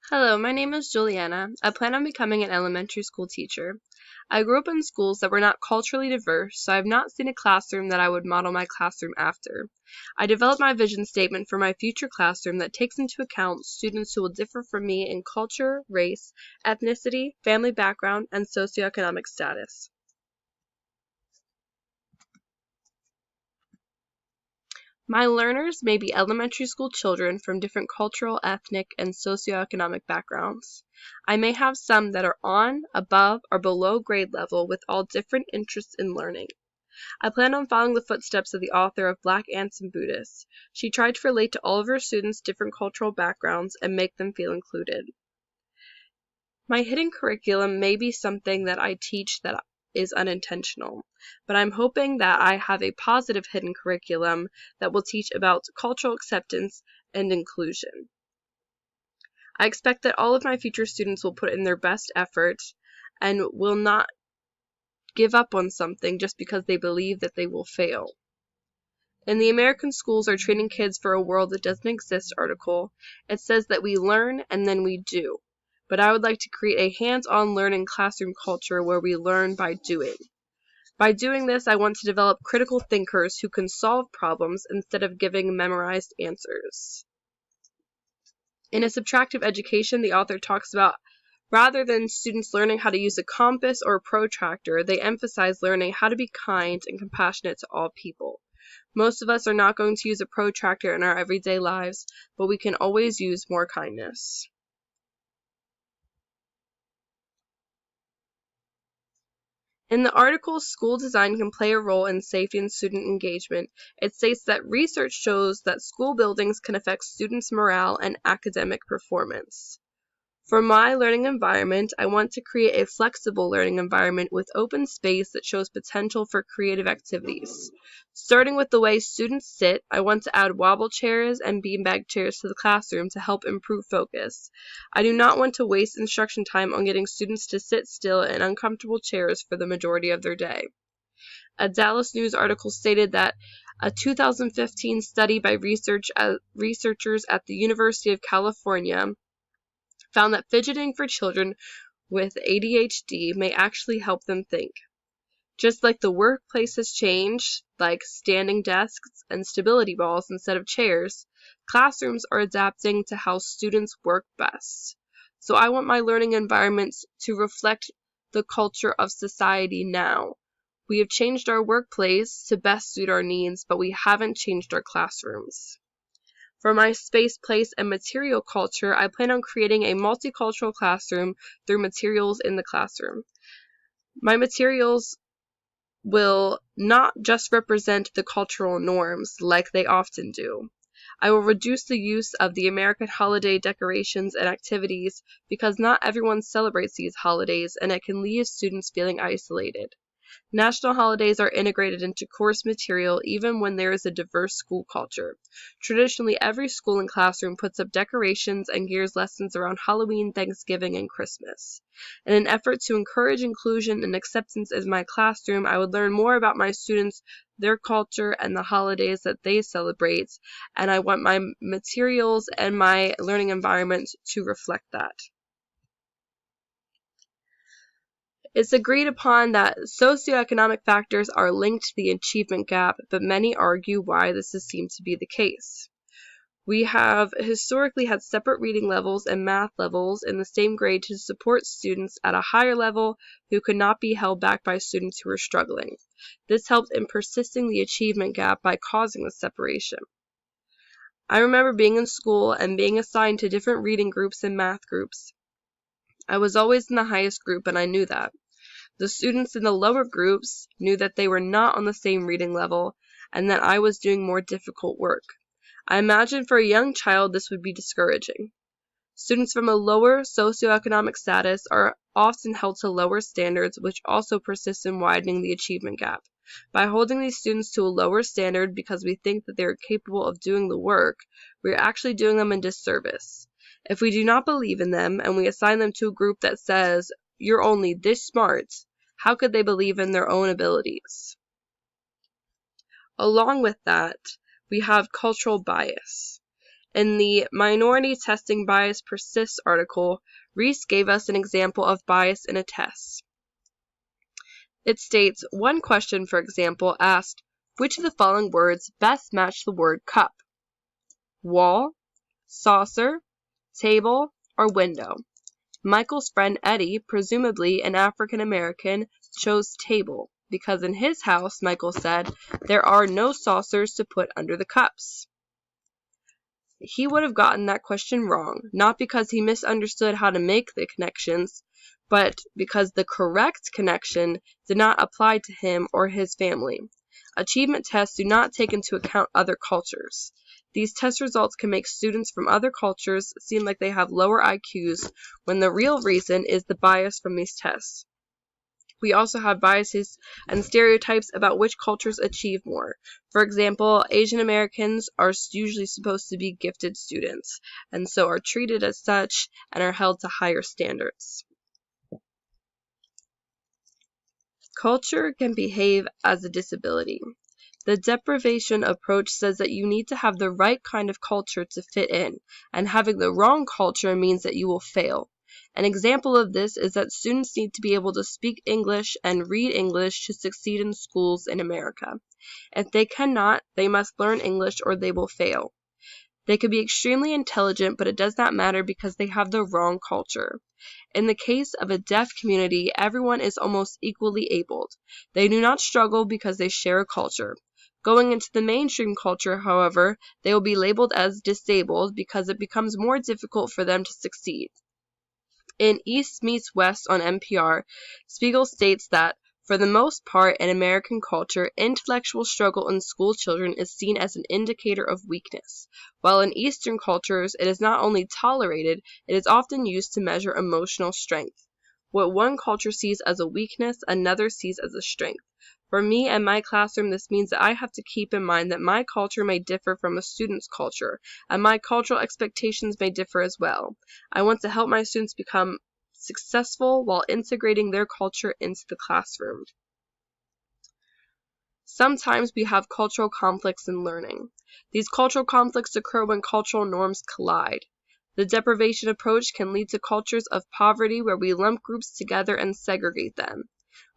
Hello, my name is Juliana. I plan on becoming an elementary school teacher. I grew up in schools that were not culturally diverse, so I have not seen a classroom that I would model my classroom after. I developed my vision statement for my future classroom that takes into account students who will differ from me in culture, race, ethnicity, family background, and socioeconomic status. My learners may be elementary school children from different cultural, ethnic, and socioeconomic backgrounds. I may have some that are on, above, or below grade level with all different interests in learning. I plan on following the footsteps of the author of Black Ants and Buddhists. She tried to relate to all of her students' different cultural backgrounds and make them feel included. My hidden curriculum may be something that I teach that is unintentional, but I'm hoping that I have a positive hidden curriculum that will teach about cultural acceptance and inclusion. I expect that all of my future students will put in their best effort and will not give up on something just because they believe that they will fail. In the American Schools Are Training Kids for a World That Doesn't Exist article, it says that we learn and then we do. But I would like to create a hands-on learning classroom culture where we learn by doing. By doing this, I want to develop critical thinkers who can solve problems instead of giving memorized answers. In A Subtractive Education, the author talks about rather than students learning how to use a compass or a protractor, they emphasize learning how to be kind and compassionate to all people. Most of us are not going to use a protractor in our everyday lives, but we can always use more kindness. In the article, School Design Can Play a Role in Safety and Student Engagement, it states that research shows that school buildings can affect students' morale and academic performance. For my learning environment, I want to create a flexible learning environment with open space that shows potential for creative activities. Starting with the way students sit, I want to add wobble chairs and beanbag chairs to the classroom to help improve focus. I do not want to waste instruction time on getting students to sit still in uncomfortable chairs for the majority of their day. A Dallas News article stated that a 2015 study by researchers at the University of California found that fidgeting for children with ADHD may actually help them think. Just like the workplace has changed, like standing desks and stability balls instead of chairs, classrooms are adapting to how students work best. So I want my learning environments to reflect the culture of society now. We have changed our workplace to best suit our needs, but we haven't changed our classrooms. For my space, place, and material culture, I plan on creating a multicultural classroom through materials in the classroom. My materials will not just represent the cultural norms like they often do. I will reduce the use of the American holiday decorations and activities because not everyone celebrates these holidays and it can leave students feeling isolated. National holidays are integrated into course material even when there is a diverse school culture. Traditionally, every school and classroom puts up decorations and gears lessons around Halloween, Thanksgiving, and Christmas. In an effort to encourage inclusion and acceptance as my classroom, I would learn more about my students, their culture, and the holidays that they celebrate, and I want my materials and my learning environment to reflect that. It's agreed upon that socioeconomic factors are linked to the achievement gap, but many argue why this seems to be the case. We have historically had separate reading levels and math levels in the same grade to support students at a higher level who could not be held back by students who were struggling. This helped in persisting the achievement gap by causing the separation. I remember being in school and being assigned to different reading groups and math groups. I was always in the highest group and I knew that. The students in the lower groups knew that they were not on the same reading level and that I was doing more difficult work. I imagine for a young child this would be discouraging. Students from a lower socioeconomic status are often held to lower standards, which also persist in widening the achievement gap. By holding these students to a lower standard because we think that they are capable of doing the work, we are actually doing them a disservice. If we do not believe in them and we assign them to a group that says, "You're only this smart," how could they believe in their own abilities? Along with that, we have cultural bias. In the Minority Testing Bias Persists article, Reese gave us an example of bias in a test. It states, one question, for example, asked, which of the following words best match the word cup? Wall, saucer, table, or window? Michael's friend Eddie, presumably an African American, chose table because in his house, Michael said, there are no saucers to put under the cups. He would have gotten that question wrong, not because he misunderstood how to make the connections, but because the correct connection did not apply to him or his family. Achievement tests do not take into account other cultures. These test results can make students from other cultures seem like they have lower IQs when the real reason is the bias from these tests. We also have biases and stereotypes about which cultures achieve more. For example, Asian Americans are usually supposed to be gifted students, and so are treated as such and are held to higher standards. Culture can behave as a disability. The deprivation approach says that you need to have the right kind of culture to fit in, and having the wrong culture means that you will fail. An example of this is that students need to be able to speak English and read English to succeed in schools in America. If they cannot, they must learn English or they will fail. They could be extremely intelligent, but it does not matter because they have the wrong culture. In the case of a deaf community, everyone is almost equally abled. They do not struggle because they share a culture. Going into the mainstream culture, however, they will be labeled as disabled because it becomes more difficult for them to succeed. In East Meets West on NPR, Spiegel states that, for the most part in American culture, intellectual struggle in school children is seen as an indicator of weakness, while in Eastern cultures it is not only tolerated, it is often used to measure emotional strength. What one culture sees as a weakness, another sees as a strength. For me and my classroom, this means that I have to keep in mind that my culture may differ from a student's culture, and my cultural expectations may differ as well. I want to help my students become successful while integrating their culture into the classroom. Sometimes we have cultural conflicts in learning. These cultural conflicts occur when cultural norms collide. The deprivation approach can lead to cultures of poverty where we lump groups together and segregate them.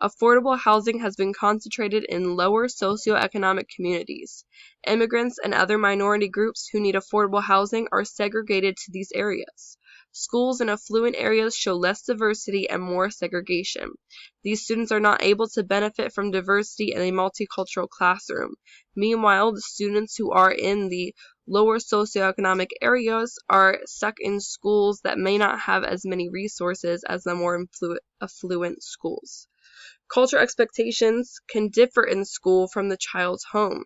Affordable housing has been concentrated in lower socioeconomic communities. Immigrants and other minority groups who need affordable housing are segregated to these areas. Schools in affluent areas show less diversity and more segregation. These students are not able to benefit from diversity in a multicultural classroom. Meanwhile, the students who are in the lower socioeconomic areas are stuck in schools that may not have as many resources as the more affluent schools. Culture expectations can differ in school from the child's home.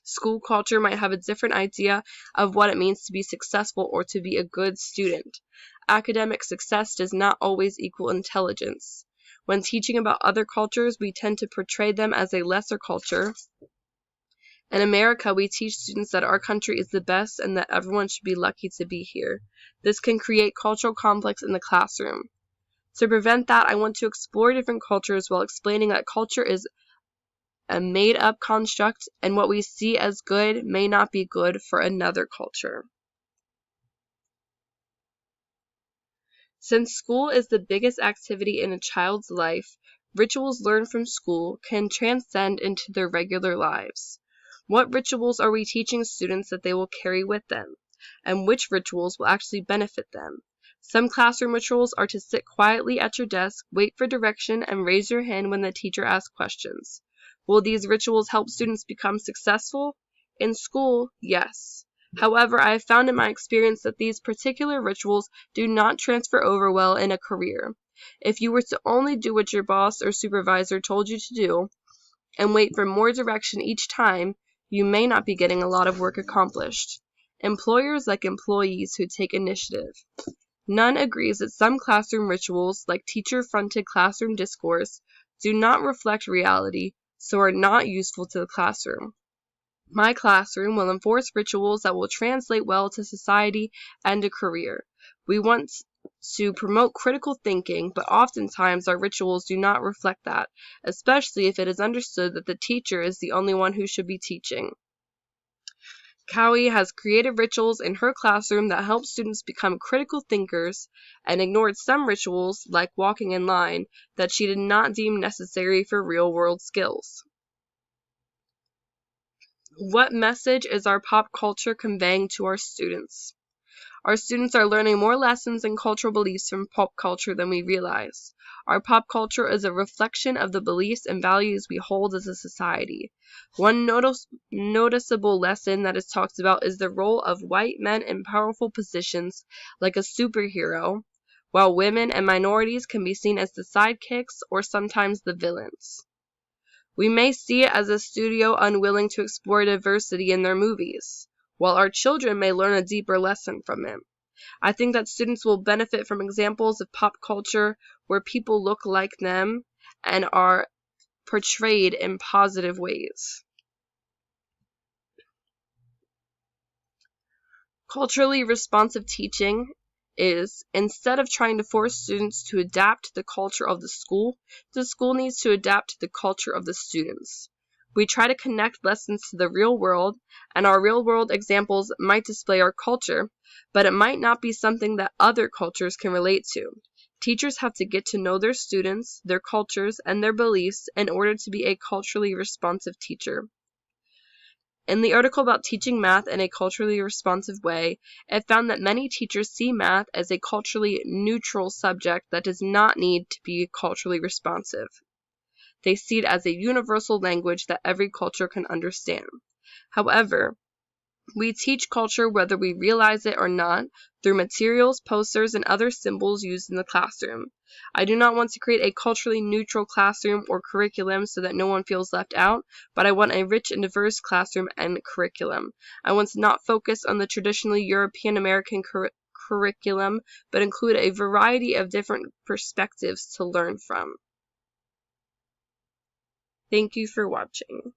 School culture might have a different idea of what it means to be successful or to be a good student. Academic success does not always equal intelligence. When teaching about other cultures, we tend to portray them as a lesser culture. In America, we teach students that our country is the best and that everyone should be lucky to be here. This can create cultural conflicts in the classroom. To prevent that, I want to explore different cultures while explaining that culture is a made-up construct, and what we see as good may not be good for another culture. Since school is the biggest activity in a child's life, rituals learned from school can transcend into their regular lives. What rituals are we teaching students that they will carry with them? And which rituals will actually benefit them? Some classroom rituals are to sit quietly at your desk, wait for direction, and raise your hand when the teacher asks questions. Will these rituals help students become successful? In school, yes. However, I have found in my experience that these particular rituals do not transfer over well in a career. If you were to only do what your boss or supervisor told you to do, and wait for more direction each time, you may not be getting a lot of work accomplished. Employers like employees who take initiative. Nunn agrees that some classroom rituals, like teacher-fronted classroom discourse, do not reflect reality, so are not useful to the classroom. My classroom will enforce rituals that will translate well to society and a career. We want to promote critical thinking, but oftentimes our rituals do not reflect that, especially if it is understood that the teacher is the only one who should be teaching. Cowie has created rituals in her classroom that help students become critical thinkers and ignored some rituals, like walking in line, that she did not deem necessary for real-world skills. What message is our pop culture conveying to our students? Our students are learning more lessons and cultural beliefs from pop culture than we realize. Our pop culture is a reflection of the beliefs and values we hold as a society. One noticeable lesson that is talked about is the role of white men in powerful positions like a superhero, while women and minorities can be seen as the sidekicks or sometimes the villains. We may see it as a studio unwilling to explore diversity in their movies, while our children may learn a deeper lesson from it. I think that students will benefit from examples of pop culture where people look like them and are portrayed in positive ways. Culturally responsive teaching is, instead of trying to force students to adapt to the culture of the school needs to adapt to the culture of the students. We try to connect lessons to the real world, and our real world examples might display our culture, but it might not be something that other cultures can relate to. Teachers have to get to know their students, their cultures, and their beliefs in order to be a culturally responsive teacher. In the article about teaching math in a culturally responsive way, it found that many teachers see math as a culturally neutral subject that does not need to be culturally responsive. They see it as a universal language that every culture can understand. However, we teach culture whether we realize it or not through materials, posters, and other symbols used in the classroom. I do not want to create a culturally neutral classroom or curriculum so that no one feels left out, but I want a rich and diverse classroom and curriculum. I want to not focus on the traditionally European American curriculum, but include a variety of different perspectives to learn from. Thank you for watching.